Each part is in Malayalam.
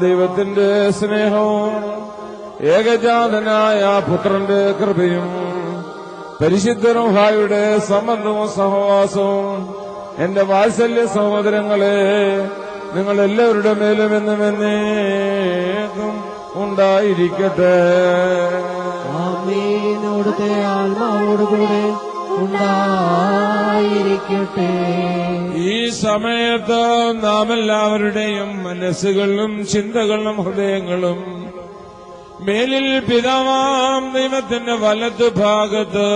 ദൈവത്തിന്റെ സ്നേഹവും ഏകജാതനായ പുത്രന്റെ കൃപയും പരിശുദ്ധ റൂഹായുടെ സംബന്ധവും സഹവാസവും എന്റെ വാത്സല്യ സഹോദരങ്ങളെ നിങ്ങളെല്ലാവരുടെ മേലും എന്നും എന്നേക്കും ഉണ്ടായിരിക്കട്ടെ. ആമേൻ. അവിടുത്തെ ആത്മാവോടുകൂടെ ഉണ്ടായിരിക്കട്ടെ. ഈ സമയത്ത് നാം എല്ലാവരുടെയും മനസ്സുകളിലും ചിന്തകളിലും ഹൃദയങ്ങളും മേലിൽ പിതാവാം ദൈവത്തിന്റെ വലതു ഭാഗത്ത്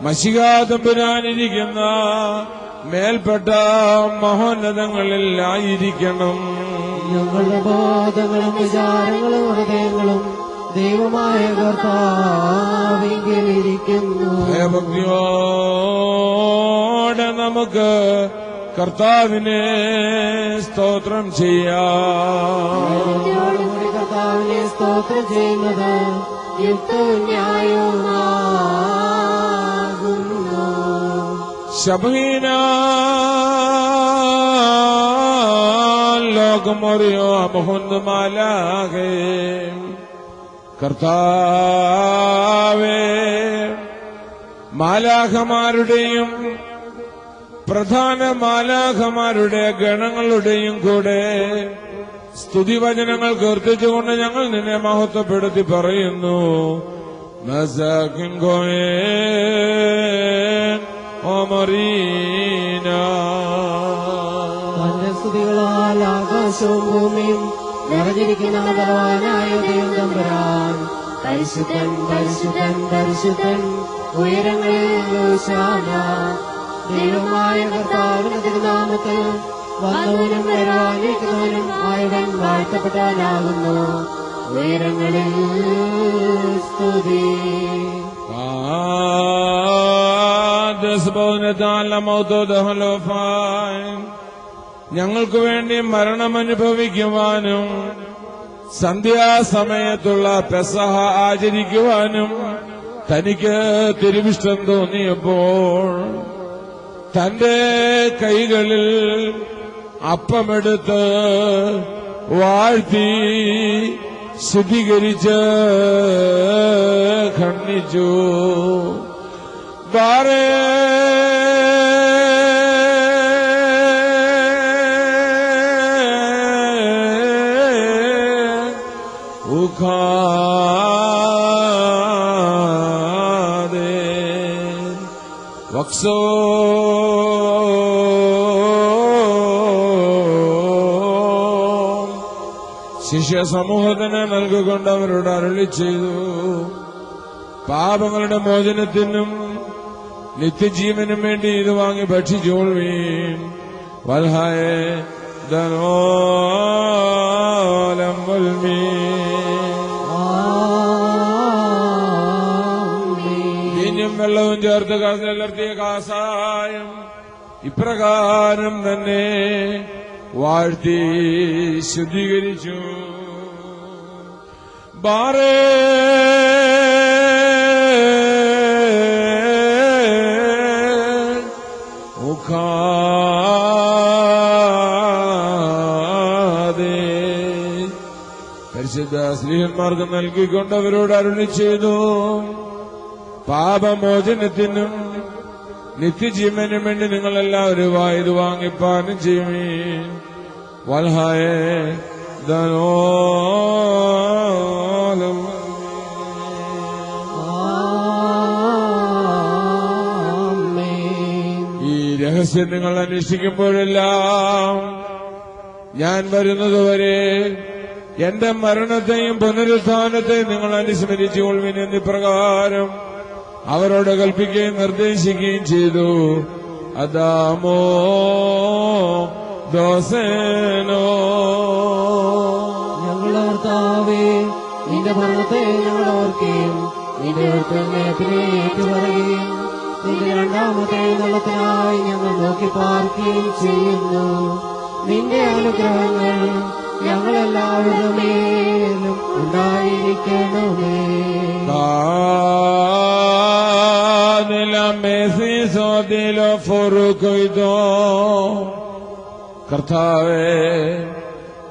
മശിഹാ തമ്പുരാനിരിക്കുന്ന മേൽപ്പെട്ട മഹോന്നതങ്ങളിൽ ആയിരിക്കണം. ഞങ്ങളുടെ ബോധങ്ങളും വിചാരങ്ങളും ഹൃദയങ്ങളും ദൈവമായ കർത്താവിങ്കലിരിക്കുന്നു. ഭയഭക്തിയോടെ നമുക്ക് കർത്താവിനെ സ്തോത്രം ചെയ്യാം. കർത്താവിനെ സ്തോത്രം ചെയ്യുന്നത് യുക്തവും ന്യായവുമാകുന്നു. ശബഹീന ലോകമറിയോ അമഹുന്ദമാലാകെ കർത്താവേ, മാലാഖമാരുടെയും പ്രധാന മാലാഖമാരുടെ ഗണങ്ങളുടെയും കൂടെ സ്തുതിവചനങ്ങൾ കീർത്തിച്ചുകൊണ്ട് ഞങ്ങൾ നിന്നെ മഹത്വപ്പെടുത്തി പറയുന്നു. തന്റെ സ്തുതികളാൽ ആകാശവും ഭൂമിയും നിറഞ്ഞിരിക്കുന്ന ബലവാനായ ദൈവം തമ്പുരാൻ പരിശുദ്ധൻ പരിശുദ്ധൻ പരിശുദ്ധൻ ഉയരങ്ങളിൽ ഹോശാന. ദൈവമായ കർത്താവിന്റെ തിരുനാമത്തിൽ വന്നവനും വരാനിരിക്കുന്നവനും ആയവൻ വാഴ്ത്തപ്പെട്ടവനാകുന്നു. ഉയരങ്ങളിൽ സ്തുതി. ഞങ്ങൾക്ക് വേണ്ടി മരണമനുഭവിക്കുവാനും സന്ധ്യാസമയത്തുള്ള പെസഹ ആചരിക്കുവാനും തനിക്ക് തിരുവിഷ്ടം തോന്നിയപ്പോൾ തന്റെ കൈകളിൽ അപ്പമെടുത്ത് വാഴ്ത്തി ശുദ്ധീകരിച്ച് ഖണ്ഡിച്ചു. ബാറേ ഉഖാദേ വക്സോ ശിഷ്യ സമൂഹത്തിന് നൽകിക്കൊണ്ട് അവരോട് അരുളി ചെയ്തു, പാപങ്ങളുടെ മോചനത്തിനും നിത്യജീവനും വേണ്ടി ഇത് വാങ്ങി ഭക്ഷിച്ചോൾവീൻ. വൽഹായെ ധനോലം വെള്ളവും ചേർത്ത് കലർത്തിയ കാസായം ഇപ്രകാരം തന്നെ വാഴ്ത്തി ശുദ്ധീകരിച്ചു. ബാറേ ഉഖാദേ പരിശുദ്ധ സ്ത്രീഹന്മാർക്ക് നൽകിക്കൊണ്ട് അവരോട് അരുളി ചെയ്തു, പാപമോചനത്തിനും നിത്യജീവനും വേണ്ടി നിങ്ങളെല്ലാവരും ഇത് വാങ്ങിപ്പാനും ചെയ്യുമീൻ. വൽഹായെ ധനോലം. ഈ രഹസ്യം നിങ്ങൾ അന്വേഷിക്കുമ്പോഴെല്ലാം ഞാൻ വരുന്നതുവരെ എന്റെ മരണത്തെയും പുനരുത്ഥാനത്തെയും നിങ്ങൾ അനുസ്മരിച്ചുകൊള്ളുവിൻ എന്നിപ്രകാരം അവരോട് കൽപ്പിക്കുകയും നിർദ്ദേശിക്കുകയും ചെയ്തു. അദാമോ ദോസേനോ. ഞങ്ങളുടെ കർത്താവേ, നിന്റെ മരണത്തെ ഞങ്ങൾ ഓർക്കുകയും നിന്റെ ഉയർത്തേറ്റിനെ ഏറ്റുപറയുകയും നിന്റെ രണ്ടാമത്തെ എഴുന്നള്ളത്തിനായി ഞങ്ങൾ നോക്കി പാർക്കുകയും ചെയ്യുന്നു. നിന്റെ അനുഗ്രഹങ്ങൾ ഞങ്ങളെല്ലാവരുടെ മേലും ഉണ്ടായിരിക്കണമേ. കർത്താവേ,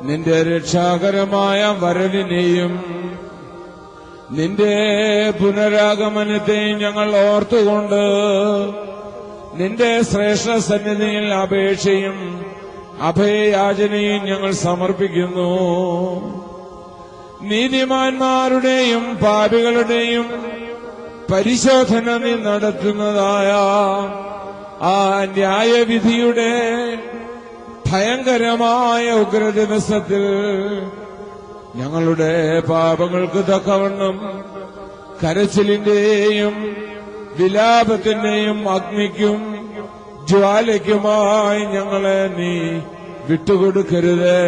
നിന്റെ രക്ഷാകരമായ വരവിനെയും നിന്റെ പുനരാഗമനത്തെയും ഞങ്ങൾ ഓർത്തുകൊണ്ട് നിന്റെ ശ്രേഷ്ഠ സന്നിധിയിൽ അപേക്ഷയും അഭയയാചനയും ഞങ്ങൾ സമർപ്പിക്കുന്നു. നീതിമാന്മാരുടെയും പാപികളുടെയും പരിശോധന നീ നടത്തുന്നതായ ആ ന്യായവിധിയുടെ ഭയങ്കരമായ ഉഗ്രദിവസത്തിൽ ഞങ്ങളുടെ പാപങ്ങൾക്ക് തക്കവണ്ണം കരച്ചിലിന്റെയും വിലാപത്തിന്റെയും അഗ്നിക്കും ജ്വാലയ്ക്കുമായി ഞങ്ങളെ നീ വിട്ടുകൊടുക്കരുത്.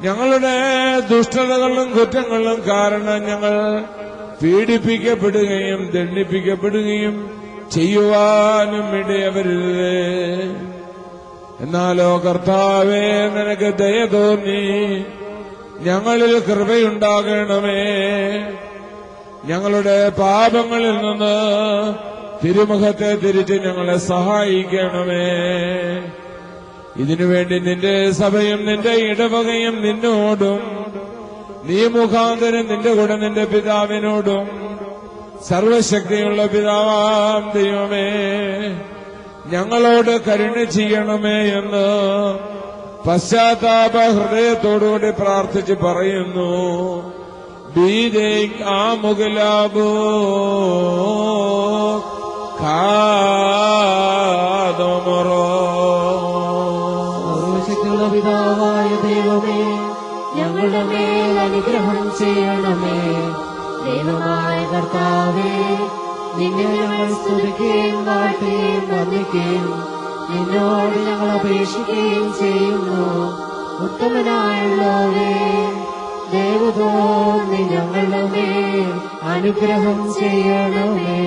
ഞങ്ങളുടെ ദുഷ്ടതകളും കുറ്റങ്ങളും കാരണം ഞങ്ങൾ പീഡിപ്പിക്കപ്പെടുകയും ദണ്ഡിപ്പിക്കപ്പെടുകയും ചെയ്യുവാനും ഇടയവരുത്. എന്നാലോ കർത്താവേ, നിനക്ക് ദയ തോന്നി ഞങ്ങളിൽ കൃപയുണ്ടാകണമേ. ഞങ്ങളുടെ പാപങ്ങളിൽ നിന്ന് തിരുമുഖത്തെ തിരിച്ച് ഞങ്ങളെ സഹായിക്കണമേ. ഇതിനുവേണ്ടി നിന്റെ സഭയും നിന്റെ ഇടവകയും നിന്നോടും നീ മുഖാന്തരം നിന്റെ കൂടെ നിന്റെ പിതാവിനോടും സർവശക്തിയുള്ള പിതാവാം ദൈവമേ ഞങ്ങളോട് കരുണ ചെയ്യണമേ എന്ന് പശ്ചാത്താപ ഹൃദയത്തോടുകൂടി പ്രാർത്ഥിച്ച് പറയുന്നു. ബീദേക് ആ മുഗലാബോ കാതോമറോ. സർവശക്തിയുള്ള പിതാവായ ദൈവമേ, ഞങ്ങളുടെ മേൽ അനുഗ്രഹം ചെയ്യണമേ. ദൈവമായ കർത്താവേ, നിന്നെ ഞങ്ങൾ സ്തുതിക്കുകയും വാഴ്ത്തുകയും വന്ദിക്കുകയും നിന്നോട് ഞങ്ങൾ അപേക്ഷിക്കുകയും ചെയ്യുന്നു. ഉത്തമനായുള്ളവേ, ദൈവതോന്നി ഞങ്ങളുടെ മേൽ അനുഗ്രഹം ചെയ്യണമേ.